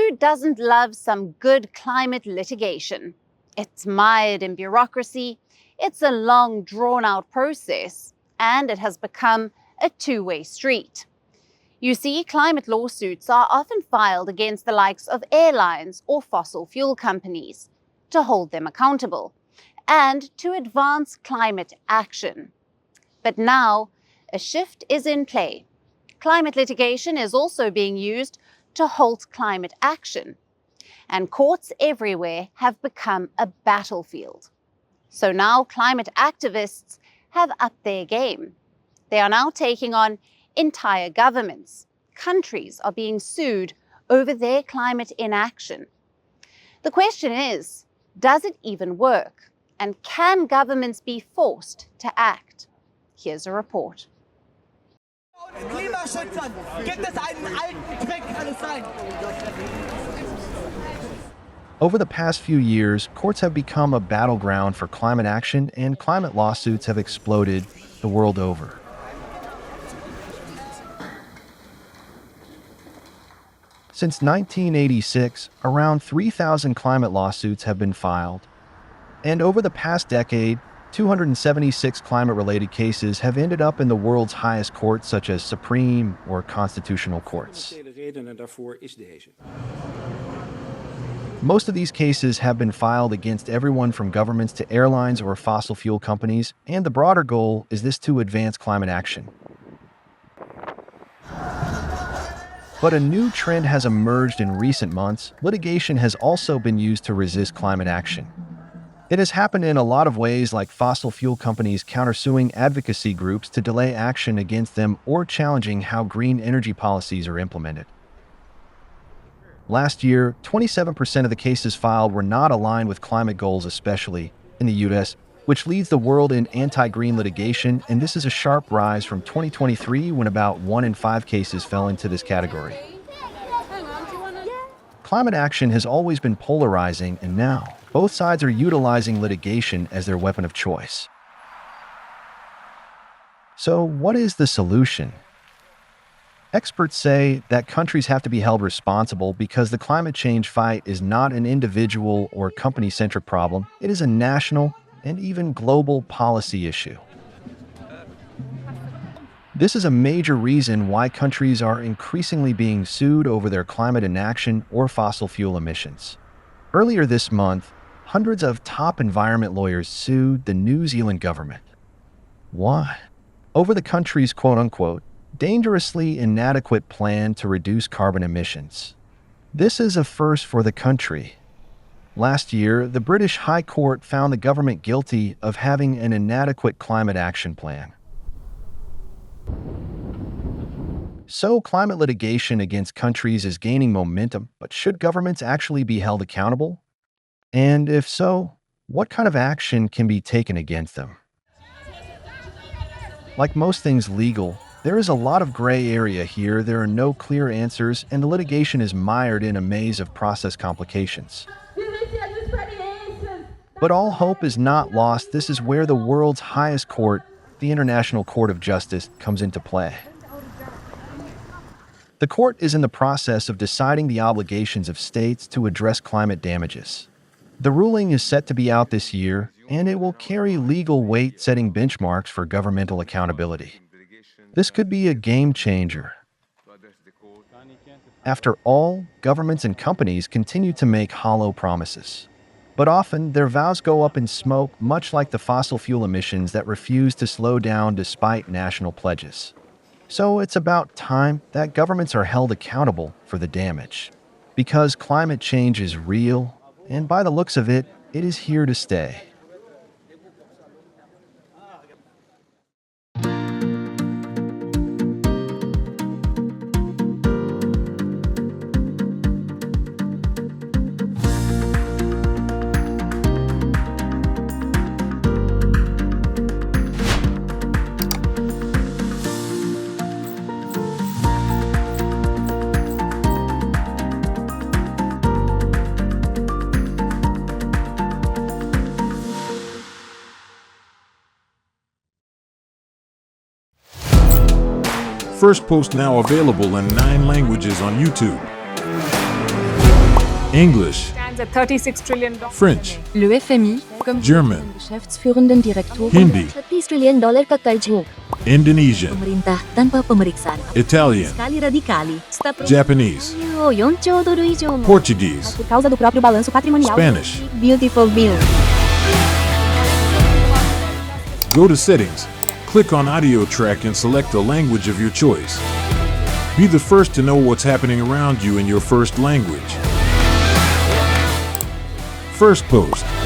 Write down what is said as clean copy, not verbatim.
who doesn't love some good climate litigation? It's mired in bureaucracy, it's a long, drawn-out process, and it has become a two-way street. You see, climate lawsuits are often filed against the likes of airlines or fossil fuel companies to hold them accountable and to advance climate action. But now, a shift is in play. Climate litigation is also being used to halt climate action, and courts everywhere have become a battlefield. So now climate activists have upped their game. They are now taking on entire governments. Countries are being sued over their climate inaction. The question is, does it even work? And can governments be forced to act? Here's a report. Klimaschützern gibt es einen alten Trick, kann es sein? Over the past few years, courts have become a battleground for climate action, and climate lawsuits have exploded the world over. Since 1986, around 3,000 climate lawsuits have been filed. And over the past decade, 276 climate-related cases have ended up in the world's highest courts, such as Supreme or Constitutional Courts. Most of these cases have been filed against everyone from governments to airlines or fossil fuel companies, and the broader goal is this to advance climate action. But a new trend has emerged in recent months. Litigation has also been used to resist climate action. It has happened in a lot of ways, like fossil fuel companies countersuing advocacy groups to delay action against them or challenging how green energy policies are implemented. Last year, 27% of the cases filed were not aligned with climate goals, especially in the U.S., which leads the world in anti-green litigation, and this is a sharp rise from 2023 when about 1 in 5 cases fell into this category. Climate action has always been polarizing, and now both sides are utilizing litigation as their weapon of choice. So, what is the solution? Experts say that countries have to be held responsible because the climate change fight is not an individual or company-centric problem. It is a national and even global policy issue. This is a major reason why countries are increasingly being sued over their climate inaction or fossil fuel emissions. Earlier this month, hundreds of top environment lawyers sued the New Zealand government. Why? Over the country's quote-unquote dangerously inadequate plan to reduce carbon emissions. This is a first for the country. Last year, the British High Court found the government guilty of having an inadequate climate action plan. So, climate litigation against countries is gaining momentum, but should governments actually be held accountable? And if so, what kind of action can be taken against them? Like most things legal, there is a lot of gray area here. There are no clear answers, and the litigation is mired in a maze of process complications. But all hope is not lost. This is where the world's highest court, the International Court of Justice, comes into play. The court is in the process of deciding the obligations of states to address climate damages. The ruling is set to be out this year, and it will carry legal weight, setting benchmarks for governmental accountability. This could be a game changer. After all, governments and companies continue to make hollow promises. But often, their vows go up in smoke, much like the fossil fuel emissions that refuse to slow down despite national pledges. So it's about time that governments are held accountable for the damage. Because climate change is real, and by the looks of it, it is here to stay. Firstpost now available in 9 languages on YouTube. English, Stands at $36 trillion. French, Le FMI, comme German, Geschäftsführenden Direktor, Hindi, $30 trillion ka karjo. Indonesian, Pemerintah tanpa pemeriksaan. Italian, Skali radikali. Japanese, 4兆ドル以上も Portuguese, por causa do próprio balanço patrimonial. Spanish. Beautiful bill. Go to Settings, click on Audio Track and select a language of your choice. Be the first to know what's happening around you in your first language. Firstpost.